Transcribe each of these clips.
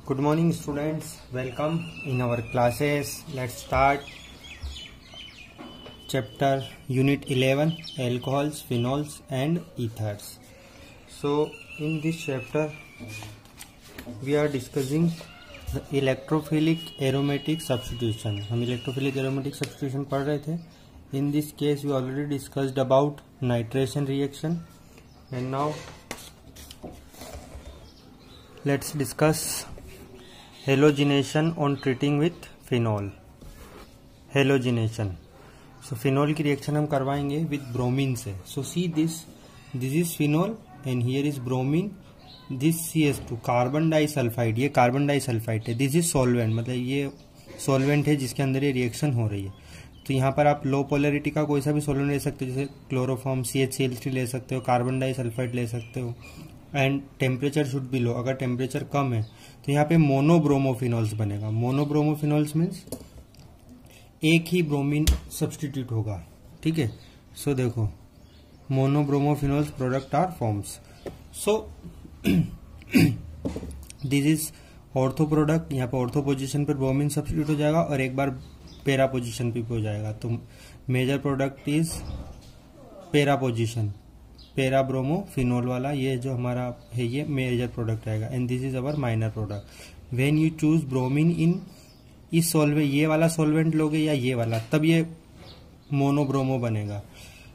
Good morning students, welcome in our classes. Let's start chapter unit 11 alcohols, phenols and ethers. So in this chapter we are discussing the electrophilic aromatic substitution. हम electrophilic aromatic substitution पढ़ रहे थे. In this case we already discussed about nitration reaction and now let's discuss halogenation on treating with phenol. Halogenation, so phenol की reaction हम करवाएंगे with bromine से. So see this is phenol and here is bromine. This CS2 carbon disulphide, ये carbon disulphide है. This is solvent, मतलब ये solvent है जिसके अंदर ये रिएक्शन हो रही है. तो यहाँ पर आप लो पोलरिटी का कोई सा भी सॉल्वेंट ले सकते हो, जैसे क्लोरोफॉर्म CHCl3 ले सकते हो, कार्बन डाइसल्फाइड ले सकते हो. एंड टेम्परेचर शुड बी लो. अगर टेम्परेचर कम है तो यहाँ पे मोनोब्रोमोफिनॉल्स बनेगा. मोनोब्रोमोफिनॉल्स मीन्स एक ही ब्रोमीन सब्सटीट्यूट होगा. ठीक है. सो देखो monobromophenols product are forms. So this is ortho product. यहाँ पे ऑर्थो पोजिशन पर ब्रोमीन सब्सटीट्यूट हो जाएगा और एक बार पेरा पोजिशन पे हो जाएगा. तो मेजर प्रोडक्ट इज पेरा पोजिशन, पेरा ब्रोमोफिनॉल वाला ये जो हमारा है ये मेजर प्रोडक्ट रहेगा. And this is our minor product. When you choose bromine in इस सॉल्वेंट, ये वाला सॉल्वेंट लोगे या ये वाला, तब ये मोनोब्रोमो बनेगा.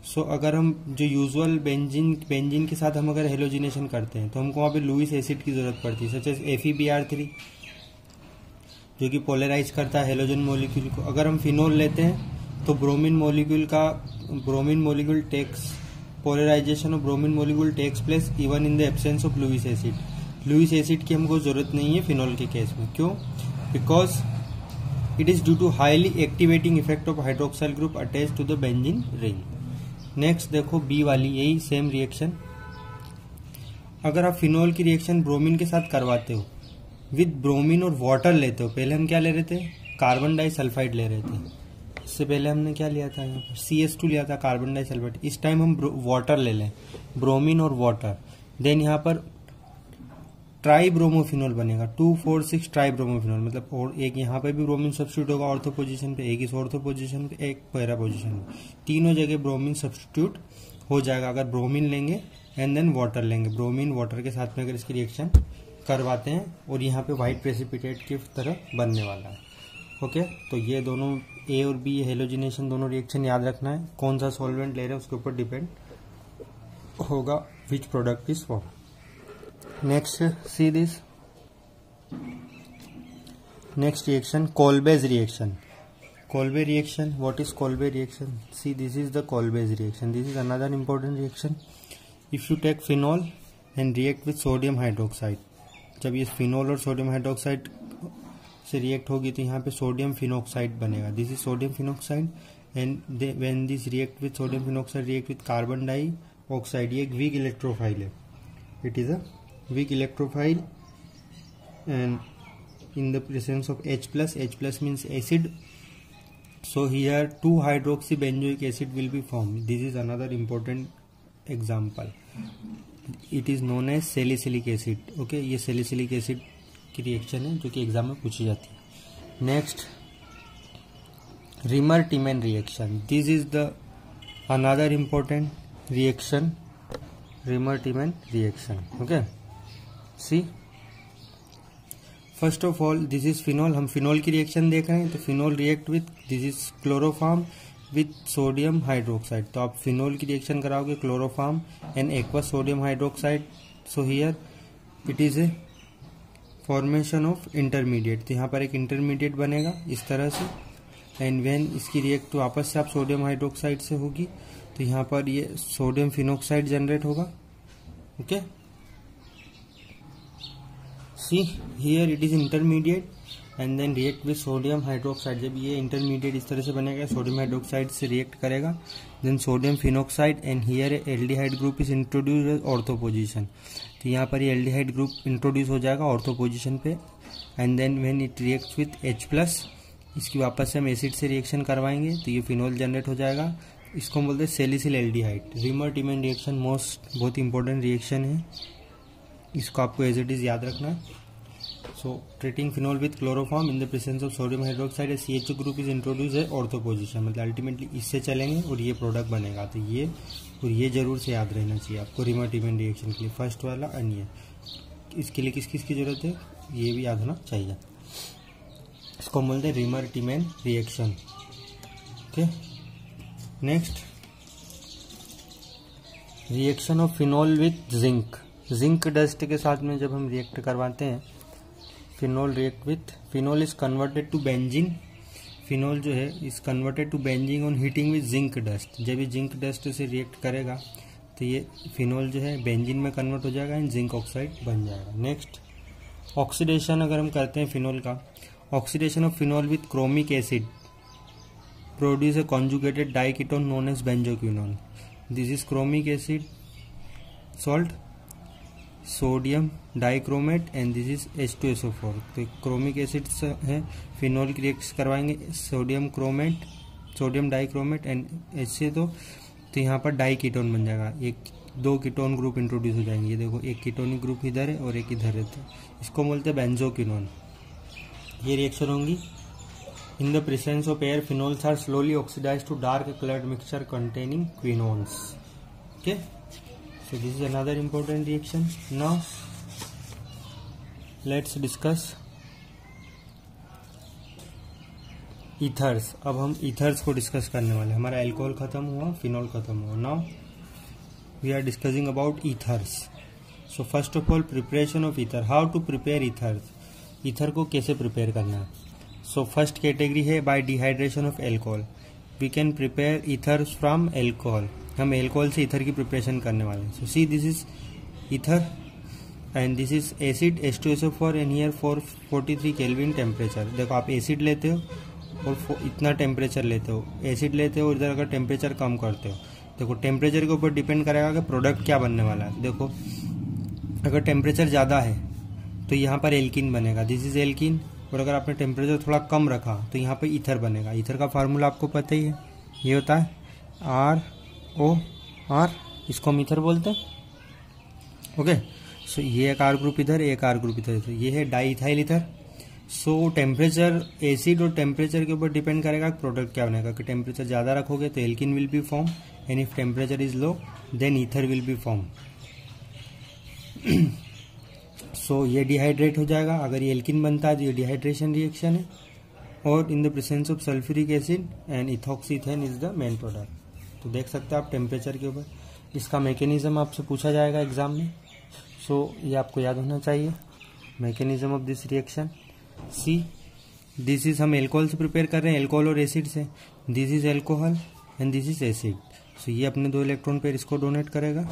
सो अगर हम जो यूजुअल बेंजीन के साथ हम अगर हेलोजिनेशन करते हैं तो हमको वहां पे लुईस एसिड की जरूरत पड़ती है, सच एज FeBr3 जो कि पोलराइज करता है हेलोजन मॉलिक्यूल को. अगर हम फिनॉल लेते हैं तो bromine molecule takes polarization of bromine molecule takes place even in the absence of Lewis acid. Lewis acid की हमको जरूरत नहीं है फिनॉल के केस में. क्यों? Because it is due to highly activating effect of hydroxyl group attach to the benzene ring. Next देखो B वाली, यही सेम रिएक्शन. अगर आप फिनॉल की रिएक्शन ब्रोमीन के साथ करवाते हो विद ब्रोमीन और वाटर लेते हो, पहले हम क्या ले रहे थे? कार्बन डाइसल्फाइड ले रहे थे. इससे पहले हमने क्या लिया था? यहाँ पर CS2 लिया था, कार्बन डाइसल्फाइड. इस टाइम हम वाटर ले लें, ब्रोमीन और वाटर. देन यहाँ पर ट्राई ब्रोमोफिनॉल बनेगा, 2,4,6 ट्राई ब्रोमोफिनॉल. मतलब और एक यहाँ पे भी ब्रोमीन सब्स्टिट्यूट होगा ऑर्थो पोजीशन पे, एक इस ऑर्थो पोजीशन पे, एक पैरा पोजीशन पे. तीनों जगह ब्रोमीन सब्स्टिट्यूट हो जाएगा अगर ब्रोमीन लेंगे एंड देन वाटर लेंगे. ब्रोमीन वाटर के साथ में अगर इसकी रिएक्शन करवाते हैं और यहाँ पे व्हाइट प्रेसिपिटेट की तरह बनने वाला है. ओके. तो ये दोनों A और B हेलोजिनेशन दोनों रिएक्शन याद रखना है. कौन सा सॉल्वेंट ले रहे हैं उसके ऊपर डिपेंड होगा which product is form. Next see this. Next reaction Kolbe's reaction. Kolbe reaction, what is Kolbe reaction? See this is the Kolbe's reaction. This is another important reaction. If you take phenol and react with sodium hydroxide, जब ये phenol और sodium hydroxide से react होगी तो यहाँ पे sodium phenoxide बनेगा. This is sodium phenoxide and when this react with sodium phenoxide react with carbon dioxide, ये एक वीक इलेक्ट्रोफाइल है. It is a weak electrophile and in the presence of H+ means acid. So here 2-hydroxybenzoic acid will be formed. This is another important example. It is known as salicylic acid. Okay, ये salicylic acid की reaction है जो कि exam में पूछी जाती है. Next Reimer Tiemann reaction. This is the another important reaction, Reimer Tiemann reaction. Okay. See first of all this is phenol. हम फिनॉल की रिएक्शन देख रहे हैं तो phenol react with, this is chloroform with sodium hydroxide. तो आप phenol की reaction कराओगे chloroform and aqueous sodium hydroxide. So here it is a formation of intermediate. तो यहाँ पर एक इंटरमीडिएट बनेगा इस तरह से. एंड व्हेन इसकी रिएक्ट तो आपस से आप सोडियम हाइड्रोक्साइड से होगी तो यहाँ पर ये सोडियम फिनोक्साइड जनरेट होगा. Okay. See here it is intermediate and then react with sodium hydroxide. जब ये इंटरमीडिएट इस तरह से बनेगा, सोडियम हाइड्रोक्साइड से रिएक्ट करेगा, then sodium phenoxide and here aldehyde group is introduce as ortho position. तो यहाँ पर ये एल्डिहाइड ग्रुप इंट्रोड्यूस हो जाएगा ऑर्थो पोजीशन पे. And then when it reacts with H+, इसकी वापस से हम एसिड से रिएक्शन करवाएंगे तो ये फिनॉल जनरेट हो जाएगा. इसको हम बोलते हैं सेलिसिल एल्डिहाइड. रिमर टिमेन रिएक्शन बहुत इंपॉर्टेंट रिएक्शन है. इसको आपको एज इट इज याद रखना है. So treating phenol with chloroform in the presence of sodium hydroxide CHO group is introduced है ortho position, मतलब अल्टीमेटली इससे चलेंगे और ये प्रोडक्ट बनेगा। तो ये और ये जरूर से याद रहना चाहिए आपको रिमर-टिमेन रिएक्शन के लिए, फर्स्ट वाला और ये। इसके लिए किस किस की जरूरत है ये भी याद होना चाहिए। इसको बोलते हैं Reimer Tiemann reaction. Okay, next reaction of phenol with zinc. Zinc dust के साथ में जब हम रिएक्ट करवाते हैं, phenol react with, phenol is converted to benzene. Phenol जो है is converted to benzene on heating with zinc dust. जब ये जिंक डस्ट से रिएक्ट करेगा तो ये फिनॉल जो है बेंजीन में कन्वर्ट हो जाएगा एंड जिंक ऑक्साइड बन जाएगा। नेक्स्ट ऑक्सीडेशन अगर हम करते हैं फिनॉल का, oxidation of phenol with chromic acid produce a conjugated diketone known as benzoquinone. This is chromic acid salt, sodium dichromate and this is H2SO4। तो क्रोमिक एसिड्स है, phenol की रिएक्ट करवाएंगे sodium chromate, sodium dichromate and ऐसे तो यहाँ पर diketone बन जाएगा। एक दो कीटोन ग्रुप इंट्रोड्यूस हो जाएंगे। ये देखो एक कीटोनिक ग्रुप इधर है और एक इधर है, तो इसको बोलते हैं बेंजोक्विनोन। ये रिएक्शन होंगी in the presence of air, phenols are slowly oxidise to dark coloured mixture containing quinones. Okay, so this is another important reaction. Now let's discuss ethers। अब हम ethers को डिस्कस करने वाले हैं। हमारा अल्कोहल खत्म हुआ, फिनॉल खत्म हुआ। Now we are discussing about ethers। So first of all preparation of ether, how to prepare ethers. Ether को कैसे प्रिपेयर करना है। सो फर्स्ट कैटेगरी है by dehydration of alcohol. We can prepare ethers from alcohol. हम alcohol से ether की preparation करने वाले हैं। So see this is ether and this is acid H2SO4 and here 443 kelvin temperature. देखो आप एसिड लेते हो और इतना टेम्परेचर लेते हो, एसिड लेते हो और इधर अगर टेम्परेचर कम करते हो, देखो टेम्परेचर के ऊपर डिपेंड करेगा कि प्रोडक्ट क्या बनने वाला है। देखो अगर टेम्परेचर ज़्यादा है तो यहाँ पर एल्कीन बनेगा, दिस इज एल्कीन। और अगर आपने टेम्परेचर थोड़ा कम रखा तो यहाँ पर ईथर बनेगा। ईथर का फार्मूला आपको पता ही है, ये होता है ROR, इसको हम ईथर बोलते हैं। ओके, सो ये एक R ग्रुप इधर, एक R ग्रुप इधर, तो ये है डाई इथाइल ईथर। सो टेम्परेचर एसिड और टेम्परेचर के ऊपर डिपेंड करेगा प्रोडक्ट क्या बनेगा। कि टेम्परेचर ज़्यादा रखोगे तो alkene will be form and if temperature is low then ether will be form. So ये डिहाइड्रेट हो जाएगा। अगर ये एल्कीन बनता है तो ये डिहाइड्रेशन रिएक्शन है। और in the presence of sulphuric acid and ethoxyethane is the main product. तो देख सकते हैं आप टेम्परेचर के ऊपर। इसका मैकेनिज्म आपसे पूछा जाएगा एग्जाम में, सो ये आपको याद होना चाहिए। Mechanism of this reaction, see this is हम एल्कोहल से प्रिपेयर कर रहे हैं, एल्कोहल और एसिड से। This is alcohol and this is acid. So ये अपने दो इलेक्ट्रॉन पेयर इसको डोनेट करेगा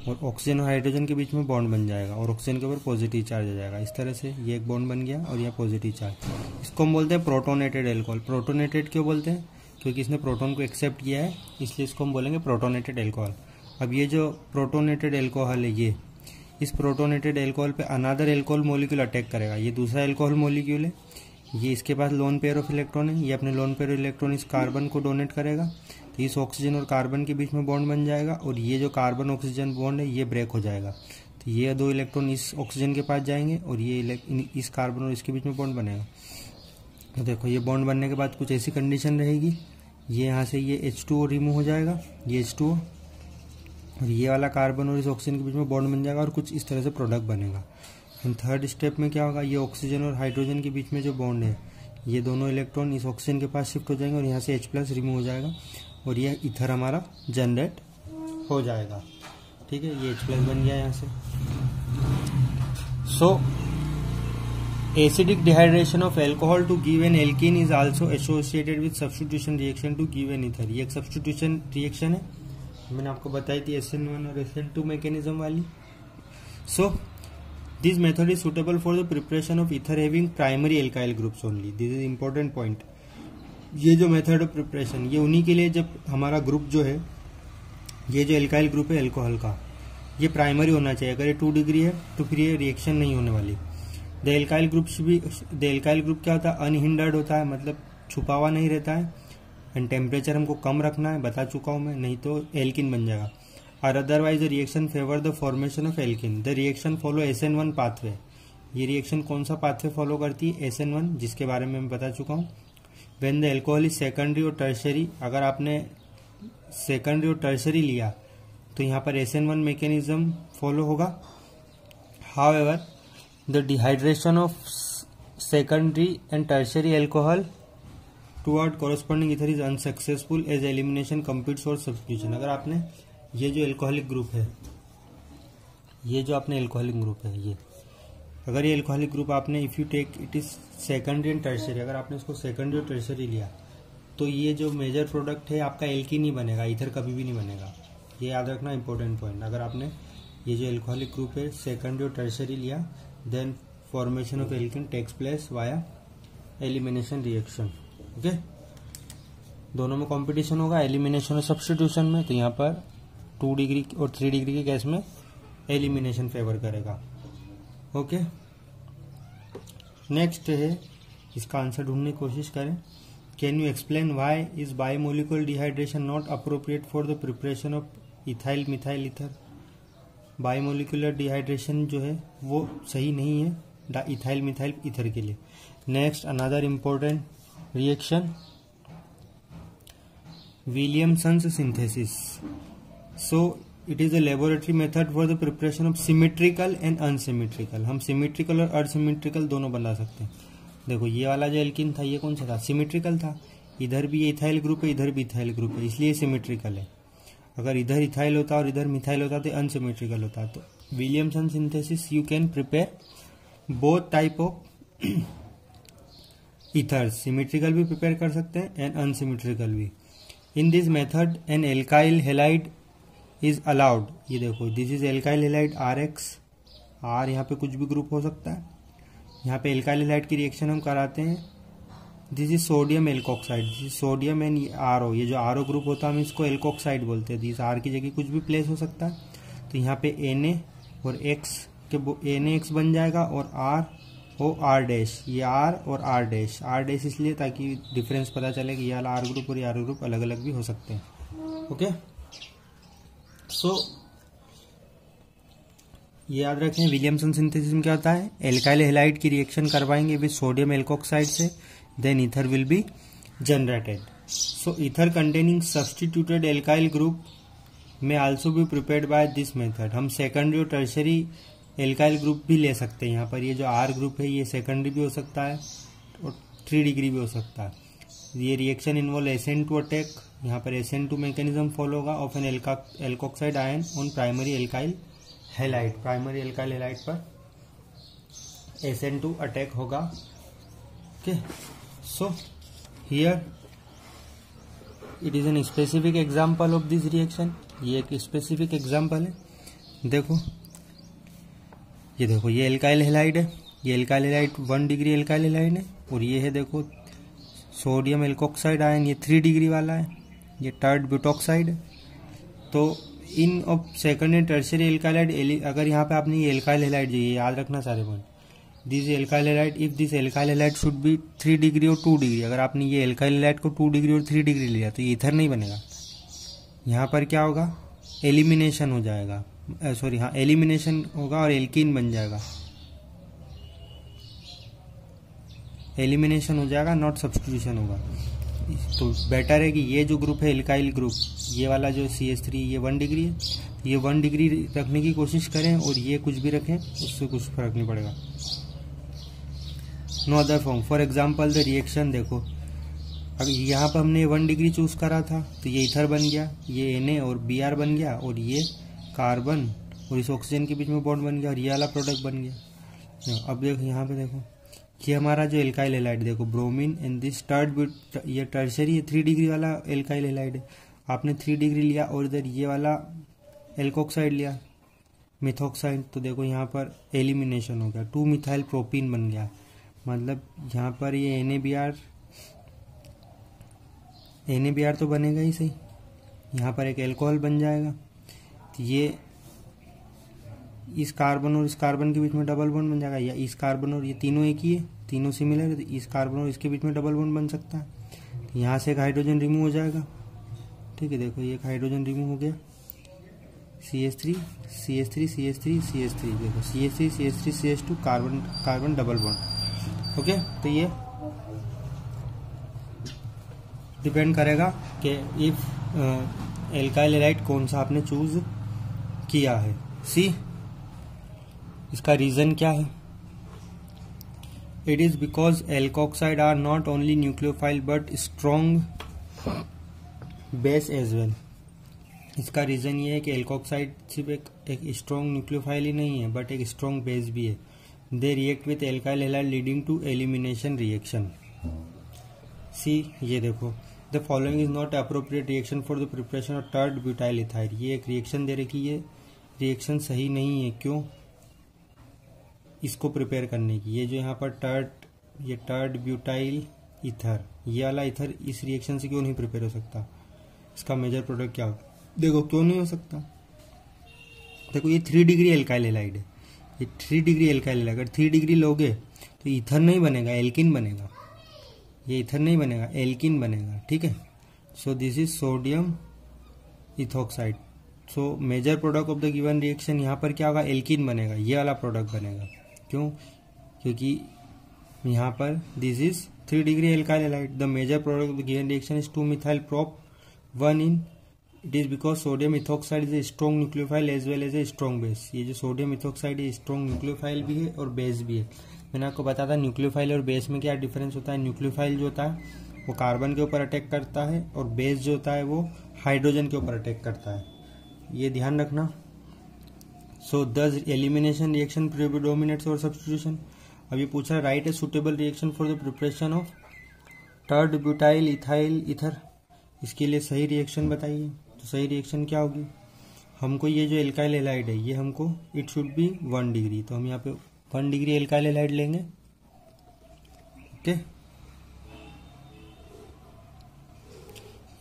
और ऑक्सीजन और हाइड्रोजन के बीच में बॉन्ड बन जाएगा और ऑक्सीजन के ऊपर पॉजिटिव चार्ज आ जाएगा। इस तरह से ये एक बॉन्ड बन गया और यह पॉजिटिव चार्ज। इसको हम बोलते हैं प्रोटोनेटेड एल्कोहल। प्रोटोनेटेड क्यों बोलते हैं, क्योंकि इसने प्रोटॉन को एक्सेप्ट किया है, इसलिए इसको हम बोलेंगे प्रोटोनेटेड एल्कोहल। अब ये जो प्रोटोनेटेड एल्कोहल है, ये इस प्रोटोनेटेड एल्कोहल पे अनदर एल्कोहल मॉलिक्यूल अटैक करेगा। ये दूसरा एल्कोहल मॉलिक्यूल है, ये इसके पास लोन पेयर ऑफ इलेक्ट्रॉन है, ये अपने लोन पेयर इलेक्ट्रॉन इस कार्बन को डोनेट करेगा। तो इस ऑक्सीजन और कार्बन के बीच में बॉन्ड बन जाएगा और ये जो कार्बन ऑक्सीजन बॉन्ड है ये ब्रेक हो जाएगा। तो ये दो इलेक्ट्रॉन इस ऑक्सीजन के पास जाएंगे और ये इस कार्बन और इसके बीच में बॉन्ड बनेगा। तो देखो ये बॉन्ड बनने के बाद कुछ ऐसी कंडीशन रहेगी, ये यहाँ से ये H2O रिमूव हो जाएगा, ये H2O और ये वाला कार्बन और इस ऑक्सीजन के बीच में बॉन्ड बन जाएगा और कुछ इस तरह से प्रोडक्ट बनेगा। एंड थर्ड स्टेप में क्या होगा, ये ऑक्सीजन और हाइड्रोजन के बीच में जो बॉन्ड है, ये दोनों इलेक्ट्रॉन इस ऑक्सीजन के पास शिफ्ट हो जाएंगे और यहाँ से H+ रिमूव हो जाएगा और ये ईथर हमारा जनरेट हो जाएगा। ठीक है, ये H+ बन गया यहाँ से। सो acidic dehydration of alcohol to give an alkene is also associated with substitution reaction to give an ether। ये एक substitution reaction है, मैंने आपको बताई थी SN1 और SN2 मैकेनिज्म वाली। So this method is suitable for the preparation of ether having primary alkyl groups only। This is important point। ये जो मेथड ऑफ प्रिपरेशन ये उन्हीं के लिए जब हमारा ग्रुप जो है, ये जो एल्काइल ग्रुप है एल्कोहल का, ये प्राइमरी होना चाहिए। अगर ये 2 डिग्री है तो फिर ये रिएक्शन नहीं होने वाली। द एल्काइल ग्रुप क्या होता है, अनहिंडर्ड होता है, मतलब छुपा हुआ नहीं रहता है। एंड टेम्परेचर हमको कम रखना है, बता चुका हूँ मैं, नहीं तो एल्किन बन जाएगा। और otherwise the reaction favour the formation of alkene. The reaction follow SN1 pathway. ये रिएक्शन कौन सा पाथवे फॉलो करती है, SN1, जिसके बारे में मैं बता चुका हूँ। When the alcohol is secondary और टर्शरी, अगर आपने सेकेंडरी और टर्शरी लिया तो यहाँ पर SN1 मैकेनिज्म फॉलो होगा। However the dehydration of secondary and tertiary alcohol toward corresponding ether is unsuccessful as elimination competes over substitution. अगर आपने ये जो एल्कोहलिक ग्रुप है, ये जो आपने एल्कोहलिक ग्रुप है, ये अगर ये एल्कोहलिक ग्रुप आपने if you take it is secondary and tertiary, अगर आपने इसको सेकेंडरी और टर्शरी लिया तो ये जो मेजर प्रोडक्ट है आपका एल्कीन नहीं बनेगा, ईथर कभी भी नहीं बनेगा। ये याद रखना इंपॉर्टेंट पॉइंट। अगर आपने ये जो एल्कोहलिक ग्रुप है सेकेंडरी और टर्शरी लिया, then formation of alkene takes place via elimination reaction. Okay, दोनों में कंपटीशन होगा एलिमिनेशन और सब्स्टिट्यूशन में। तो यहाँ पर 2 डिग्री और 3 डिग्री के केस में एलिमिनेशन फेवर करेगा। ओके, नेक्स्ट है, इसका आंसर ढूंढने की कोशिश करें। Can you explain why is bimolecular dehydration not appropriate for the preparation of ethyl methyl ether. Bimolecular dehydration जो है वो सही नहीं है इथाइल मिथाइल ईथर के लिए। Next, another important reaction, Williamson's synthesis. So it is a laboratory method for the preparation of symmetrical and unsymmetrical. हम symmetrical और अनसिमेट्रिकल दोनों बना सकते हैं। देखो ये वाला जो एल्किन था ये कौन सा था, सिमेट्रिकल था। इधर भी ये इथाइल ग्रुप है, इधर भी इथाइल ग्रुप है, इसलिए सिमेट्रिकल है। अगर इधर इथाइल होता और इधर मिथाइल होता तो अनसिमेट्रिकल होता। तो Williamson synthesis you can prepare both type of ethers, symmetrical भी प्रिपेयर कर सकते हैं एंड अनसिमेट्रिकल भी। In this method an alkyl halide is allowed. ये देखो this is alkyl halide RX, R यहाँ पे कुछ भी ग्रुप हो सकता है। यहाँ पे एल्काइल हेलाइड की रिएक्शन हम कराते हैं। This is sodium alkoxide, this is sodium and RO। ये जो RO ग्रुप होता है हम इसको एल्कोक्साइड बोलते हैं। दिस R की जगह कुछ भी प्लेस हो सकता है। तो यहाँ पे Na और X के NaX बन जाएगा और R ये R और R इसलिए ताकि डिफरेंस पता चले कि ये वाला R ग्रुप और ये R ग्रुप अलग अलग भी हो सकते हैं। ओके, सो ये याद रखें विलियमसन सिंथेसिस में क्या होता है, एल्काइल हेलाइड की रिएक्शन करवाएंगे विद सोडियम एल्कोक्साइड से, then ether will be generated. So ether containing substituted alkyl group may also be prepared by this method. हम सेकेंडरी और टर्शरी एल्काइल ग्रुप भी ले सकते हैं। यहाँ पर ये जो R ग्रुप है ये सेकेंडरी भी हो सकता है और 3 डिग्री भी हो सकता है। ये रिएक्शन इन्वॉल्व SN2 अटैक। यहाँ पर SN2 मैकेनिज्म फॉलो होगा of an alkoxide ion on primary alkyl halide. Primary alkyl halide पर SN2 अटैक होगा। Okay, so here it is an specific example of this reaction. ये एक specific example है। देखो ये देखो ये एल्काइल हेलाइड है, ये alkyl halide 1 degree alkyl halide है और ये है देखो सोडियम एल्कोक्साइड आयन, ये 3 डिग्री वाला है, ये टर्ड ब्यूटॉक्साइड है। तो in of second and tertiary alkyl halide, अगर यहाँ पे आपने ये एल्काइल हेलाइड ये याद रखना सारे point, this alkyl halide if this alkyl halide should be 3 degree और 2 डिग्री। अगर आपने ये एल्काइल हेलाइड को 2 डिग्री और 3 डिग्री लिया तो ये ईथर नहीं बनेगा। यहाँ पर क्या होगा, एलिमिनेशन हो जाएगा, सॉरी हाँ एलिमिनेशन होगा और एल्कीन बन जाएगा, एलिमिनेशन हो जाएगा नॉट सब्स्टिट्यूशन होगा। तो बेटर है कि ये जो ग्रुप है एल्काइल ग्रुप, ये वाला जो CH3 ये 1 डिग्री है, ये 1 डिग्री रखने की कोशिश करें और ये कुछ भी रखें उससे कुछ फर्क नहीं पड़ेगा। No other form, for example the reaction देखो, अब यहाँ पर हमने 1 डिग्री चूज करा था तो ये ईथर बन गया, ये Na और Br बन गया और ये कार्बन और इस ऑक्सीजन के बीच में बॉन्ड बन गया और ये वाला प्रोडक्ट बन गया। अब देखो यहाँ पे देखो ये हमारा जो एल्काइल हेलाइड देखो ब्रोमीन एंड दिस ये टर्शरी 3 डिग्री वाला एल्काइल हेलाइड है। आपने 3 डिग्री लिया और इधर ये वाला एल्कोक्साइड लिया मिथॉक्साइड, तो देखो यहाँ पर एलिमिनेशन हो गया, 2 मिथाइल प्रोपीन बन गया। मतलब यहाँ पर ये NaBr तो बनेगा ही सही, यहाँ पर एक एल्कोहल बन जाएगा। तो ये इस कार्बन और इस कार्बन के बीच में डबल बॉन्ड बन जाएगा, या इस कार्बन और ये तीनों एक ही है, तीनों सिमिलर है, तो इस कार्बन और इसके बीच में डबल बॉन्ड बन सकता है। तो यहाँ से एक हाइड्रोजन रिमूव हो जाएगा। ठीक है, देखो ये एक हाइड्रोजन रिमूव हो गया। CH3 CH3 CH3 CH3 देखो CH3 CH3 CH2 carbon carbon double bond. Okay, तो ये डिपेंड करेगा कि इफ एल्काइल हैलाइड कौन सा आपने चूज किया है। सी इसका रीजन क्या है? It is because alkoxide are not only nucleophile but strong base as well. इसका रीजन ये है कि एल्कोक्साइड सिर्फ एक स्ट्रॉन्ग न्यूक्लियोफाइल ही नहीं है बट एक स्ट्रॉन्ग बेस भी है। They react with alkyl halide leading to elimination reaction. See ये देखो, the following is not appropriate reaction for the preparation of tert butyl ethyl. ये एक रिएक्शन दे रखी है, रिएक्शन सही नहीं है। क्यों? इसको प्रिपेयर करने की, ये जो यहाँ पर टर्ड ब्यूटाइल ईथर, ये वाला ईथर इस रिएक्शन से क्यों नहीं प्रिपेयर हो सकता? इसका मेजर प्रोडक्ट क्या होगा? देखो क्यों नहीं हो सकता। देखो ये 3 डिग्री एल्काइल हैलाइड है, ये 3 डिग्री एल्काइल हैलाइड। अगर 3 डिग्री लोगे तो ईथर नहीं बनेगा, एल्किन बनेगा। ये ईथर नहीं बनेगा, एल्किन बनेगा। ठीक है, so this is sodium ethoxide. So major product of the given reaction यहाँ पर क्या होगा? एल्किन बनेगा, ये वाला प्रोडक्ट बनेगा। क्यों? क्योंकि यहाँ पर this is 3 degree alkyl halide. The major product of the given reaction is 2 methyl prop 1 ene. It is because sodium ethoxide is a strong nucleophile as well as a strong base. ये जो sodium ethoxide है strong nucleophile भी है और base भी है। मैंने आपको बताया था न्यूक्लियोफाइल और बेस में क्या डिफरेंस होता है। न्यूक्लियोफाइल जो होता है वो कार्बन के ऊपर अटैक करता है और बेस जो होता है वो हाइड्रोजन के ऊपर अटैक करता है, ये ध्यान रखना। सो दस एलिमिनेशन रिएक्शन प्रीडोमिनेट्स और सब्स्टिट्यूशन। अब ये पूछा right a suitable reaction for the preparation of tert butyl ethyl ether. इसके लिए सही रिएक्शन बताइए। तो सही रिएक्शन क्या होगी? हमको ये जो एल्काइल हैलाइड है ये हमको इट शुड बी 1 डिग्री, तो हम यहाँ पे 1 डिग्री एल्काइल हैलाइड लेंगे। ओके,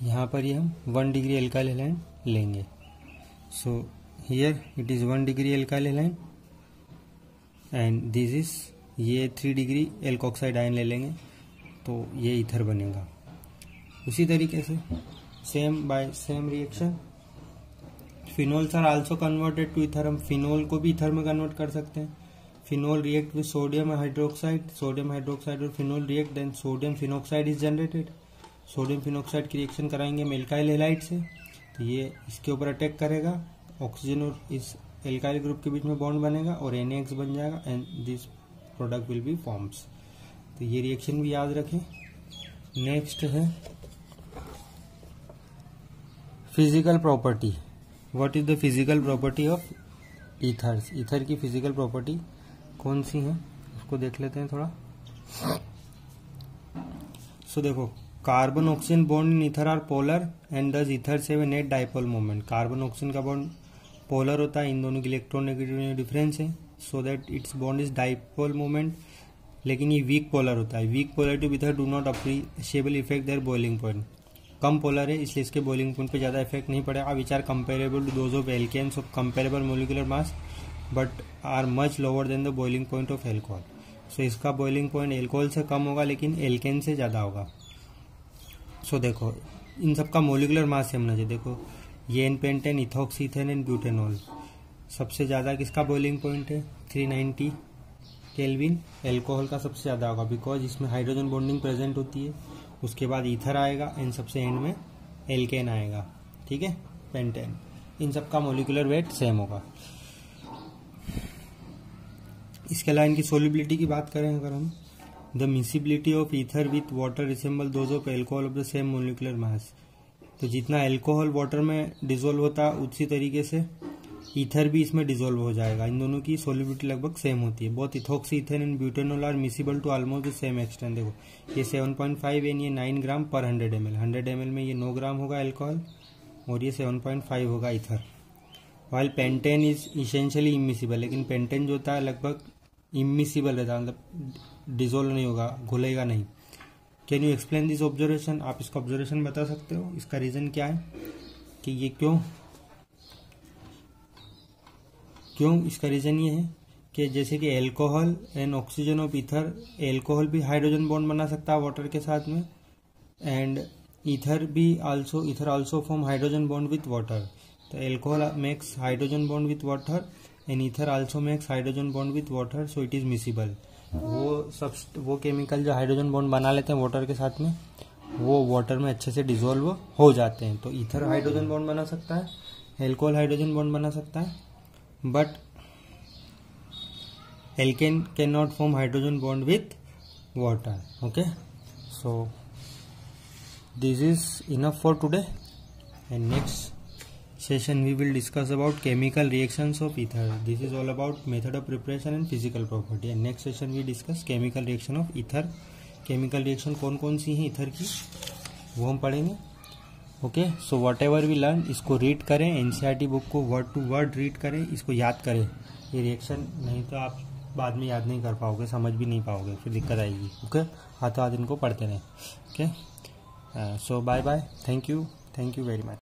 यहाँ पर ये हम 1 डिग्री एल्काइल हैलाइड लेंगे। सो here it is 1 degree alkyl halide and this is ये 3 डिग्री एल्कोक्साइड आयन ले लेंगे तो ये ईथर बनेगा। उसी तरीके से same by same reaction phenols are also converted to ether. हम फिनोल को भी ईथर में कन्वर्ट कर सकते हैं। Phenol react with sodium hydroxide, sodium hydroxide और phenol react, then sodium phenoxide is generated. Sodium phenoxide की रिएक्शन कराएंगे हम एल्काइल हैलाइड से, तो ये इसके ऊपर अटैक करेगा, ऑक्सीजन और इस एल्काइल ग्रुप के बीच में बॉन्ड बनेगा और NaX बन जाएगा and this product will be forms. तो ये रिएक्शन भी याद रखें। नेक्स्ट है physical property. What is the physical property of ethers? Ether की फिजिकल प्रॉपर्टी कौन सी है उसको देख लेते हैं थोड़ा। सो देखो, carbon oxygen bond in ether are polar and thus ethers have a net dipole moment. Carbon oxygen का बॉन्ड पोलर होता है, इन दोनों की इलेक्ट्रोनेगेटिव डिफरेंस है, so that its bond is dipole moment. लेकिन ये वीक पोलर होता है। Weak polarity of ether do not appreciable effect their boiling point. कम पोलर है इसलिए इसके बॉइलिंग पॉइंट पे ज्यादा इफेक्ट नहीं पड़ेगा। Which are comparable to those of alkanes of comparable molecular mass but are much lower than the boiling point of alcohol. So इसका boiling point alcohol से कम होगा लेकिन एल्केन से ज्यादा होगा। सो देखो, इन सबका मोलिकुलर मास समझना चाहिए। देखो ये एन पेंटेन, इथोक्सीथेन एंड ब्यूटेनॉल, सबसे ज्यादा किसका बॉइलिंग पॉइंट है? 390 केल्विन। एल्कोहल का सबसे ज्यादा होगा बिकॉज इसमें हाइड्रोजन बॉन्डिंग प्रेजेंट होती है। उसके बाद ईथर आएगा एंड सबसे एंड में एल्केन आएगा। ठीक है, पेंटेन। इन सबका मोलिकुलर वेट सेम होगा। इसके अलावा इनकी सोल्युबिलिटी की बात करें अगर हम, the miscibility of ether with water resemble those of alcohol of the same molecular mass. तो जितना एल्कोहल वाटर में डिजोल्व होता है उसी तरीके से ईथर भी इसमें डिजोल्व हो जाएगा। इन दोनों की सोल्युबिलिटी लगभग सेम होती है। Both ethoxyethane and butanol are miscible to almost the same extent. देखो ये 7.5 एंड ये 9 ग्राम पर 100 ml। 100 ml में ये 9 ग्राम होगा एल्कोहल और ये 7.5 होगा ether. While pentane is essentially immiscible, लेकिन पेंटेन जो होता है लगभग इमिसिबल रहता है, मतलब डिजोल्व नहीं होगा, घुलेगा नहीं। Can you explain this observation? आप इसका ऑब्जर्वेशन बता सकते हो? इसका रीजन क्या है कि ये क्यों? इसका रीजन ये है कि जैसे कि alcohol and oxygen of ether, alcohol भी हाइड्रोजन बॉन्ड बना सकता है वाटर के साथ में and ether also form hydrogen bond with water. तो alcohol makes hydrogen bond with water and ether also makes hydrogen bond with water, so it is miscible. वो chemical जो हाइड्रोजन बॉन्ड बना लेते हैं वाटर के साथ में, वो वाटर में अच्छे से डिसॉल्व हो जाते हैं। तो ईथर हाइड्रोजन बॉन्ड बना सकता है, एल्कोहल हाइड्रोजन बॉन्ड बना सकता है, but alkane can not form hydrogen bond with water. Okay, so this is enough for today and next session we will discuss about chemical reactions of ether. This is all about method of preparation and physical property, and next session we discuss chemical reaction of ether. chemical reaction कौन कौन सी हैं ether की वो हम पढ़ेंगे। Okay, so whatever we learn इसको read करें, NCERT book को वर्ड टू वर्ड रीड करें, इसको याद करें ये रिएक्शन, नहीं तो आप बाद में याद नहीं कर पाओगे, समझ भी नहीं पाओगे, फिर दिक्कत आएगी। ओके, हाथों हाथ इनको पढ़ते रहें। Okay, so bye bye, thank you very much.